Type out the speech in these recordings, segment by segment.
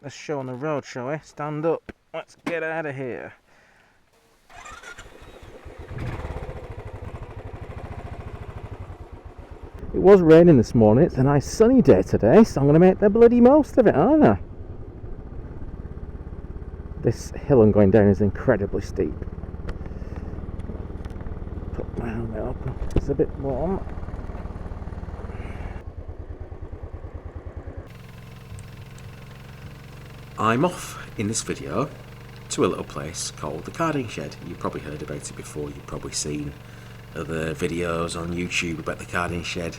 a show on the road, shall we? Stand up. Let's get out of here. It was raining this morning. It's a nice sunny day today, so I'm going to make the bloody most of it, aren't I? This hill I'm going down is incredibly steep. Put my helmet up. It's a bit warm. I'm off in this video to a little place called the Carding Shed. You've probably heard about it before. You've probably seen other videos on YouTube about the Carding Shed.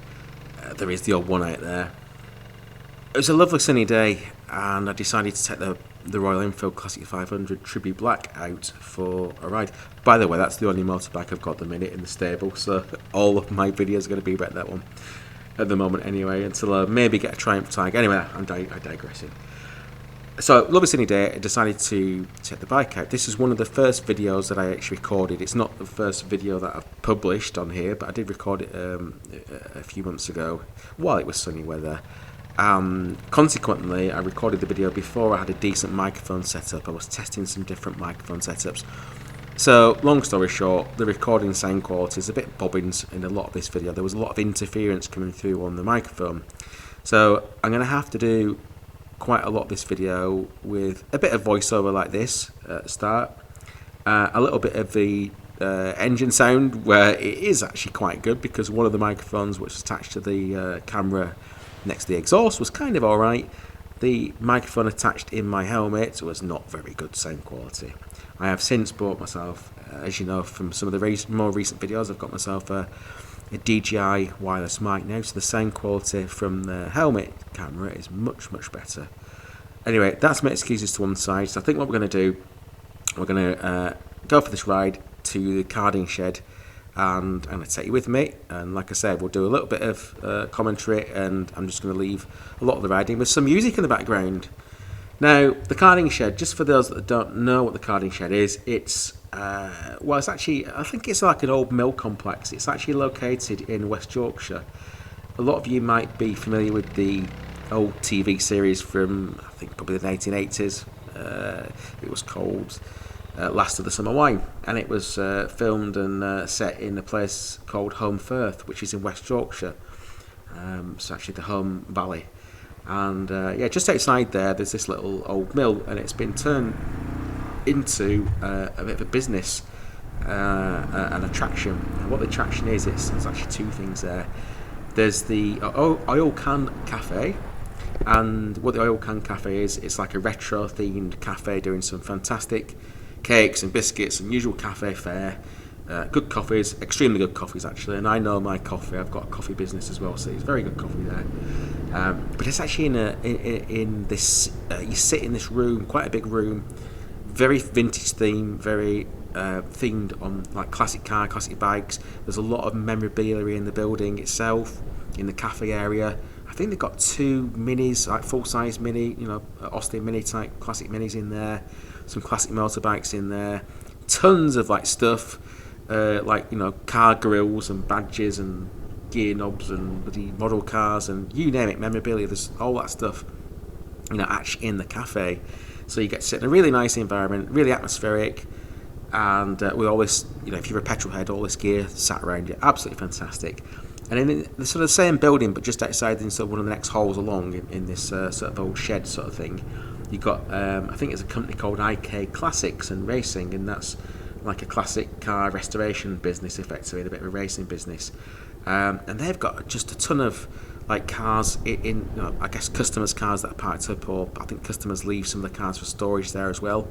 There is the odd one out there. It was a lovely sunny day, and I decided to take the Royal Enfield Classic 500 Tribute Black out for a ride. By the way, that's the only motorbike I've got at the minute in the stable, so all of my videos are going to be about that one at the moment anyway, until I maybe get a Triumph Tiger. Anyway, I'm digressing. So, lovely sunny day, I decided to take the bike out. This is one of the first videos that I actually recorded. It's not the first video that I've published on here, but I did record it a few months ago while it was sunny weather. Consequently, I recorded the video before I had a decent microphone setup. I was testing some different microphone setups. So, long story short, the recording sound quality is a bit bobbins in a lot of this video. There was a lot of interference coming through on the microphone. So, I'm going to have to do quite a lot of this video with a bit of voiceover like this at the start, a little bit of the engine sound, where it is actually quite good because one of the microphones which is attached to the camera next to the exhaust was kind of alright. The microphone attached in my helmet was not very good sound quality. I have since bought myself, as you know from some of the more recent videos, I've got myself a DJI wireless mic now, so the sound quality from the helmet camera is much better. Anyway, that's my excuses to one side. So I think what we're going to do, we're going to go for this ride to the Carding Shed, and I'm going to take you with me. And like I said, we'll do a little bit of commentary, and I'm just going to leave a lot of the riding with some music in the background. Now, the Carding Shed, just for those that don't know what the Carding Shed is, it's it's actually, I think it's like an old mill complex. It's actually located in West Yorkshire. A lot of you might be familiar with the old TV series from, I think, probably the 1980s. It was called Last of the Summer Wine, and it was filmed and set in a place called Holmfirth, which is in West Yorkshire. It's actually the Home Valley. And just outside there's this little old mill, and it's been turned into a bit of a business, an attraction. And what the attraction is, there's actually two things there. There's the oil can cafe, and what the oil can cafe is, it's like a retro themed cafe doing some fantastic cakes and biscuits and usual cafe fare. Good coffees, extremely good coffees actually, and I know my coffee. I've got a coffee business as well, so it's very good coffee there. But it's actually in this. You sit in this room, quite a big room, very vintage theme, very themed on like classic bikes. There's a lot of memorabilia in the building itself, in the cafe area. I think they've got two minis, like full-size mini, Austin Mini type classic minis in there. Some classic motorbikes in there. Tons of like stuff. Car grills and badges and gear knobs and bloody model cars and you name it, memorabilia. There's all that stuff, actually in the cafe. So you get to sit in a really nice environment, really atmospheric, and with all this, if you're a petrol head, all this gear sat around you, absolutely fantastic. And in the sort of same building, but just outside in sort of one of the next halls along, in this sort of old shed sort of thing, you've got, I think it's a company called IK Classics and Racing, and that's like a classic car restoration business, effectively, a bit of a racing business. And they've got just a ton of like cars in I guess customers' cars that are parked up, or I think customers leave some of the cars for storage there as well.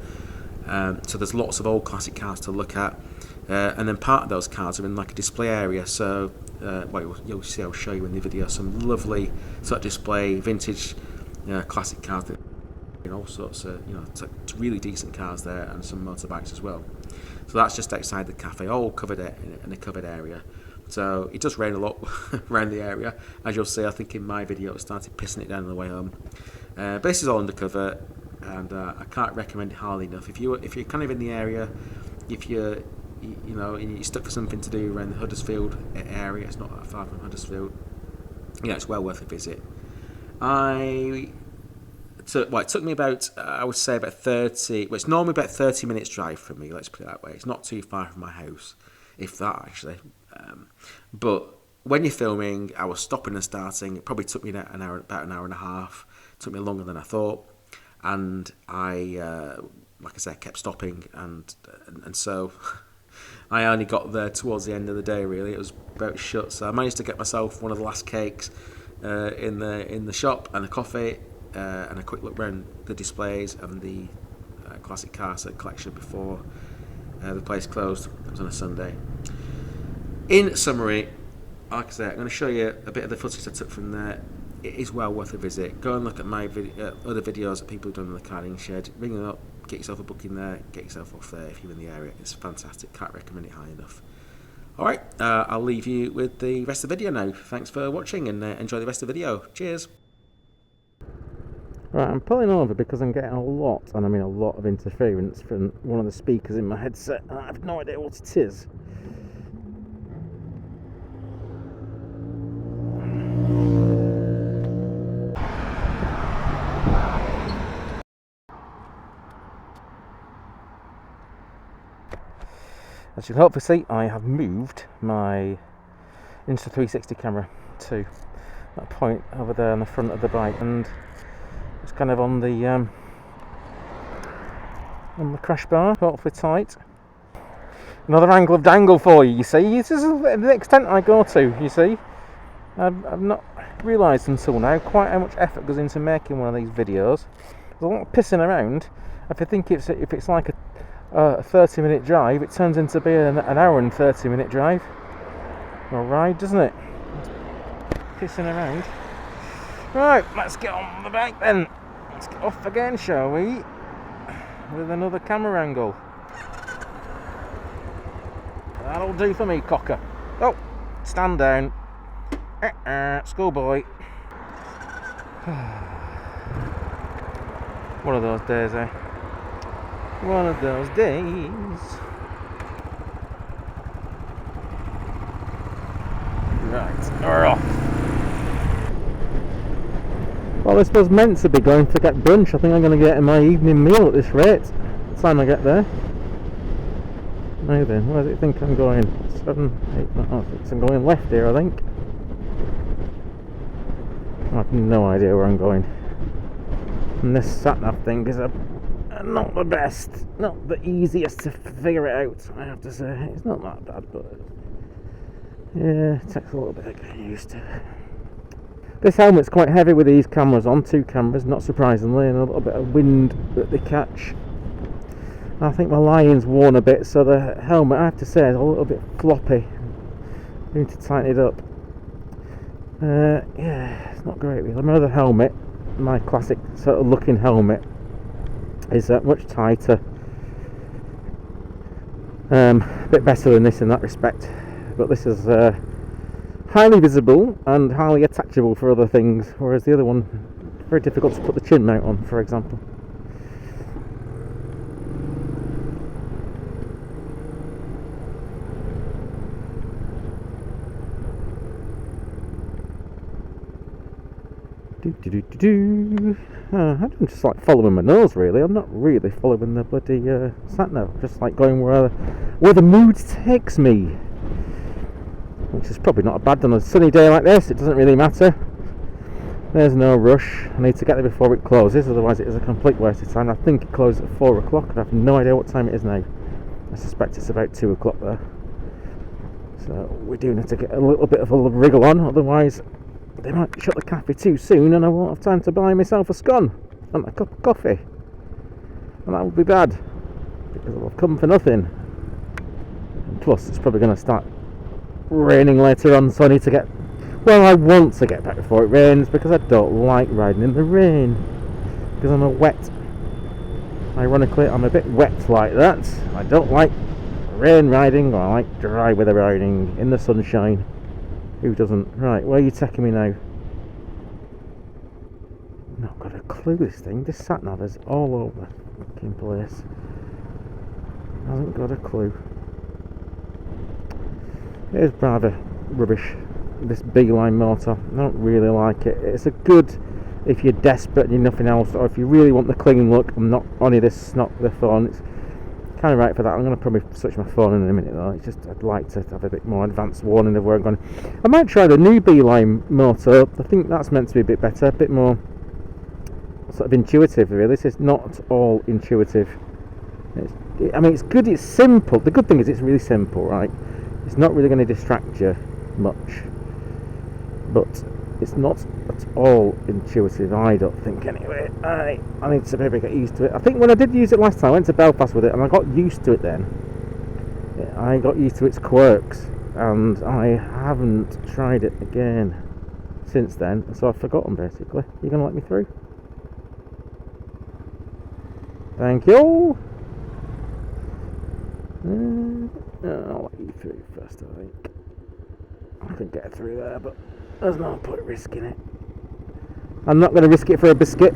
So there's lots of old classic cars to look at, and then part of those cars are in like a display area. So you'll see, I'll show you in the video some lovely sort of display vintage classic cars, all sorts of really decent cars there, and some motorbikes as well. So that's just outside the cafe, all covered in a covered area. So it does rain a lot around the area, as you'll see. I think in my video it started pissing it down on the way home. But this is all undercover, and I can't recommend it highly enough. If you're kind of in the area, if you're stuck for something to do around the Huddersfield area, it's not that far from Huddersfield. It's well worth a visit. I it took me about, I would say about 30, well, it's normally about 30 minutes drive from me, let's put it that way. It's not too far from my house, if that actually. But when you're filming, I was stopping and starting. It probably took me about an hour and a half. It took me longer than I thought. And I, like I said, kept stopping. And so I only got there towards the end of the day, really. It was about shut. So I managed to get myself one of the last cakes in the shop and a coffee and a quick look around the displays and the classic car set collection before the place closed. It was on a Sunday. In summary, like I said, I'm going to show you a bit of the footage I took from there. It is well worth a visit. Go and look at my other videos that people have done in the karting shed. Ring them up, get yourself a booking there, get yourself off there if you're in the area. It's fantastic. Can't recommend it high enough. Alright, I'll leave you with the rest of the video now. Thanks for watching and enjoy the rest of the video. Cheers. Right, I'm pulling over because I'm getting a lot, and I mean a lot of interference from one of the speakers in my headset. I have no idea what it is. As you can hopefully see, I have moved my Insta360 camera to that point over there on the front of the bike, and it's kind of on the crash bar, hopefully tight. Another angle of dangle for you, you see. This is the extent I go to, you see. I've not realised until now quite how much effort goes into making one of these videos. There's a lot of pissing around. If I think if it's like a 30-minute drive, it turns into be an hour and 30-minute drive or ride, doesn't it? Pissing around. Right, let's get on the bike then. Let's get off again, shall we? With another camera angle. That'll do for me, cocker. Oh, stand down. Schoolboy. One of those days, eh? One of those days. Right, we're off. Well, this was meant to be going to get brunch. I think I'm going to get my evening meal at this rate. By the time I get there. Now then, where does it think I'm going? 7, 8, 6. I'm going left here, I think. I have no idea where I'm going. And this sat-nav thing is not the best, not the easiest to figure it out, I have to say. It's not that bad, but yeah, it takes a little bit of getting used to. This helmet's quite heavy with these cameras on, 2 cameras, not surprisingly, and a little bit of wind that they catch. I think my lion's worn a bit, so the helmet, I have to say, is a little bit floppy. I need to tighten it up. Yeah, it's not great really. My other helmet, my classic sort of looking helmet, is much tighter, a bit better than this in that respect, but this is highly visible and highly attachable for other things, whereas the other one, very difficult to put the chin mount on, for example. I'm just like following my nose really. I'm not really following the bloody sat-nav, just like going where the mood takes me, which is probably not bad on a sunny day like this. It doesn't really matter. There's no rush. I need to get there before it closes, otherwise it is a complete waste of time. I think it closes at 4 o'clock and I have no idea what time it is now. I suspect it's about 2 o'clock there, so we do need to get a little bit of a wriggle on, otherwise they might shut the cafe too soon and I won't have time to buy myself a scone and a cup of coffee, and that would be bad because I'll have come for nothing. And plus it's probably going to start raining later on, so I need to get, well, I want to get back before it rains because I don't like riding in the rain because I'm a wet, ironically I'm a bit wet like that. I don't like rain riding, or I like dry weather riding in the sunshine. Who doesn't? Right, where are you taking me now? Not got a clue, this thing. This sat-nav is all over the fucking place. Hasn't got a clue. It is rather rubbish, this Beeline Moto. I don't really like it. It's if you're desperate and you're nothing else, or if you really want the clean look and not only this snot the phone. It's kind of right for that. I'm going to probably switch my phone in a minute though. It's just I'd like to have a bit more advanced warning of where I'm going. I might try the new Beeline Moto. I think that's meant to be a bit better, a bit more sort of intuitive really. This is not all intuitive. I mean, it's good, it's simple. The good thing is it's really simple, right? It's not really going to distract you much, but it's not at all intuitive, I don't think, anyway. I need to maybe get used to it. I think when I did use it last time, I went to Belfast with it and I got used to it then. I got used to its quirks, and I haven't tried it again since then, so I've forgotten basically. You going to let me through? Thank you! I'll let you through first, I think. I can get through there, but there's no point risking it. I'm not going to risk it for a biscuit.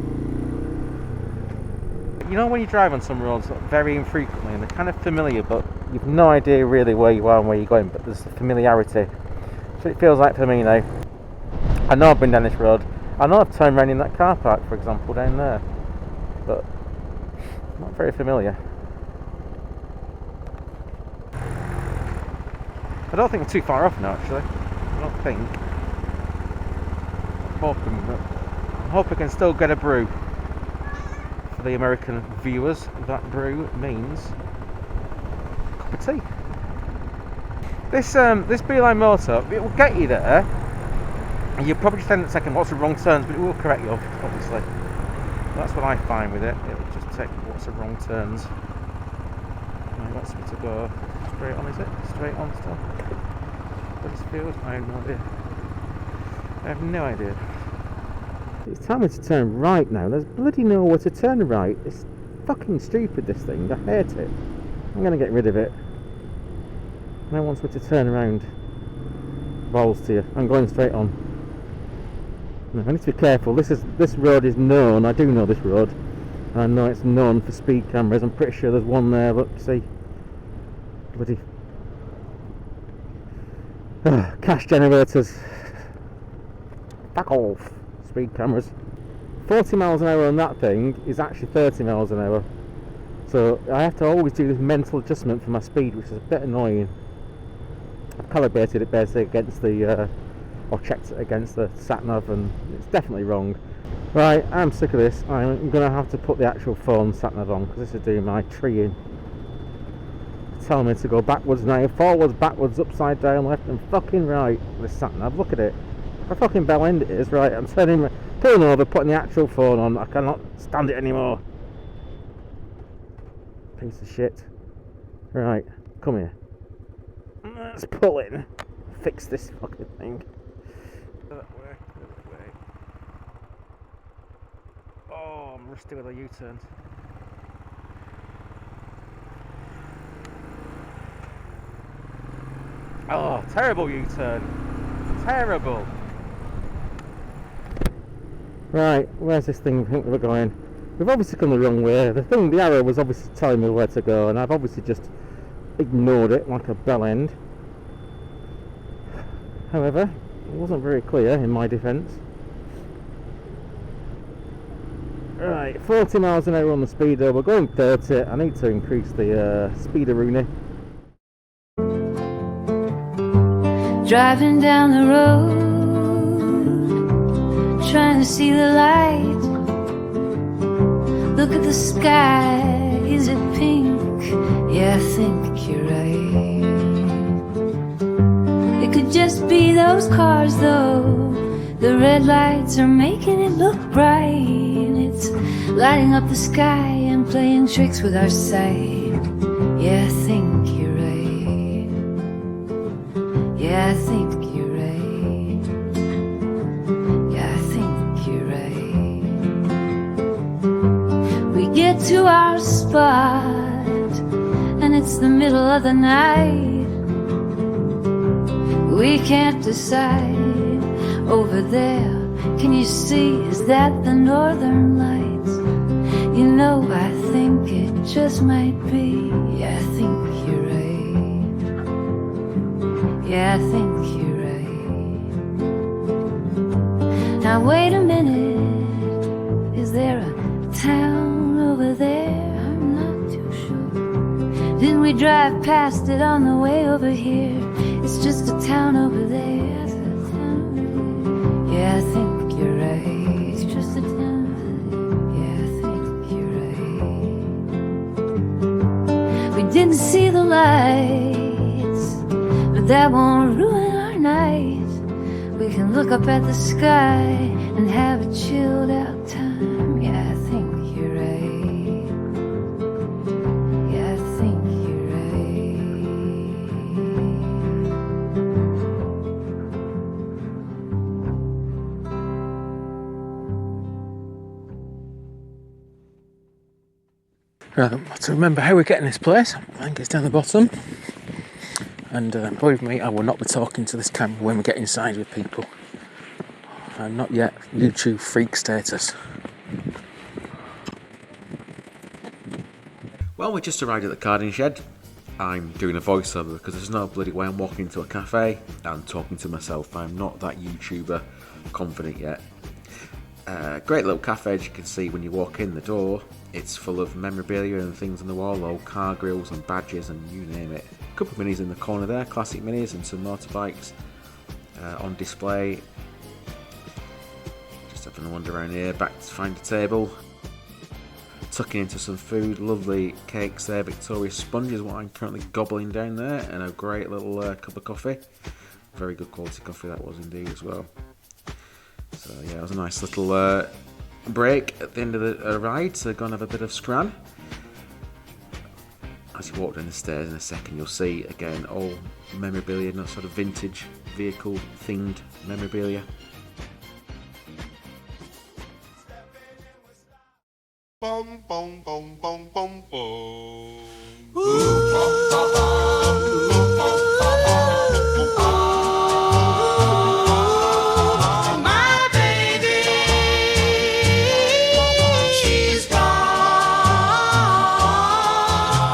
You know when you drive on some roads very infrequently and they're kind of familiar, but you've no idea really where you are and where you're going, but there's familiarity. So it feels like for me now. I know I've been down this road. I know I've turned around in that car park, for example, down there, but not very familiar. I don't think I'm too far off now, actually. I don't think. I hope I can still get a brew. For the American viewers, that brew means a cup of tea. This Beeline Moto, it will get you there. You'll probably stand at second lots of wrong turns, but it will correct you, obviously. That's what I find with it. It will just take lots of wrong turns. It wants me to go straight on, is it? Straight on still? Huddersfield? I have no idea. I have no idea. It's telling me to turn right now. There's bloody nowhere to turn right. It's fucking stupid, this thing. I hate it. I'm going to get rid of it. Now it wants me to turn around. Balls to you. I'm going straight on. No, I need to be careful. This road is known. I do know this road. And I know it's known for speed cameras. I'm pretty sure there's one there. Look, see. Bloody cash generators. Back off. Speed cameras. 40 miles an hour on that thing is actually 30 miles an hour. So I have to always do this mental adjustment for my speed, which is a bit annoying. I've calibrated it basically against the or checked it against the sat-nav, and it's definitely wrong. Right, I'm sick of this. I'm going to have to put the actual phone sat-nav on, because this is doing my treeing. It's telling me to go backwards now, forwards, backwards, upside down, left and fucking right. This sat-nav, look at it. A fucking bell end it is. Right, I'm pulling over, putting the actual phone on. I cannot stand it anymore. Piece of shit. Right, come here. Let's pull in. Fix this fucking thing. That way. Oh, I'm rusty with a U-turn. Oh, terrible U-turn. Terrible. Right, where's this thing we think we're going? We've obviously come the wrong way. The arrow was obviously telling me where to go, and I've obviously just ignored it like a bell end. However, it wasn't very clear in my defence. Right, 40 miles an hour on the speedo. We're going 30. I need to increase the speederoonie. Driving down the road, trying to see the light. Look at the sky, is it pink? Yeah, I think you're right. It could just be those cars though. The red lights are making it look bright. It's lighting up the sky and playing tricks with our sight. Yeah, I think you're right. Yeah, I think you're right. Yeah, I think you're right. We get to our spot and it's the middle of the night. We can't decide. Over there, can you see, is that the northern lights? You know, I think it just might be. Yeah, I think you're right. Yeah, I think you're right. Now wait a minute, we drive past it on the way over here. It's just a town over there. Yeah, I think you're right. It's just a town over there. Yeah, I think you're right. We didn't see the lights, but that won't ruin our night. We can look up at the sky and have a chilled out time. Yeah, I think you're right. Yeah, I think you're Right, to remember how we're getting this place, I think it's down the bottom. And believe me, I will not be talking to this camera when we get inside with people. I'm not yet YouTube freak status. Well, we just arrived at the carding shed. I'm doing a voiceover because there's no bloody way I'm walking into a cafe and talking to myself. I'm not that YouTuber confident yet. Great little cafe, as you can see when you walk in the door. It's full of memorabilia and things on the wall, old car grills and badges and you name it. A couple of minis in the corner there, classic minis, and some motorbikes on display. Just having a wander around here, back to find a table. Tucking into some food, lovely cakes there, Victoria sponge is what I'm currently gobbling down there, and a great little cup of coffee. Very good quality coffee that was indeed as well. So yeah, it was a nice little break at the end of the ride, so go and have a bit of scran. As you walk down the stairs in a second, you'll see again all memorabilia, not sort of vintage vehicle themed memorabilia. Bum bum bum bum bum bum. My baby, she's gone.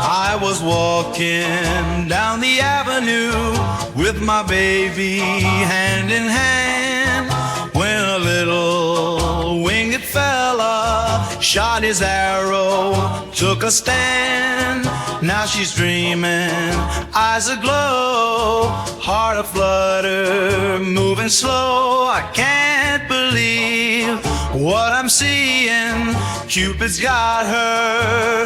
I was walking down the avenue with my baby hand in hand when a little winged fella shot his arrow, took a stand. Now she's dreaming, eyes aglow, heart aflutter, moving slow. I can't believe what I'm seeing. Cupid's got her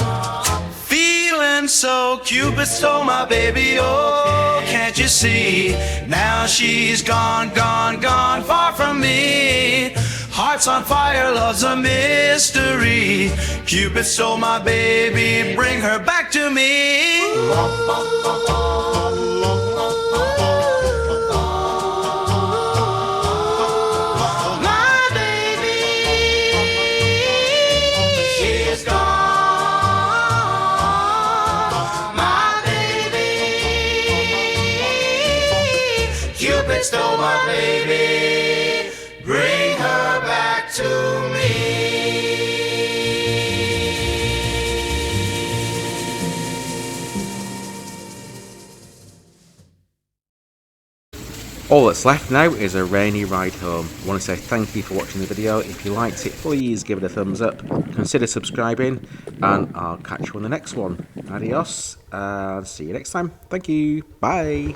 feeling so. Cupid stole my baby, oh, can't you see? Now she's gone, gone, gone, far from me. Heart's on fire, love's a mystery. Cupid stole my baby, bring her back to me. My baby, she's gone. My baby, Cupid stole my baby, bring her back to me. All that's left now is a rainy ride home. I want to say thank you for watching the video. If you liked it, please give it a thumbs up. Consider subscribing, and I'll catch you on the next one. Adios, and see you next time. Thank you. Bye.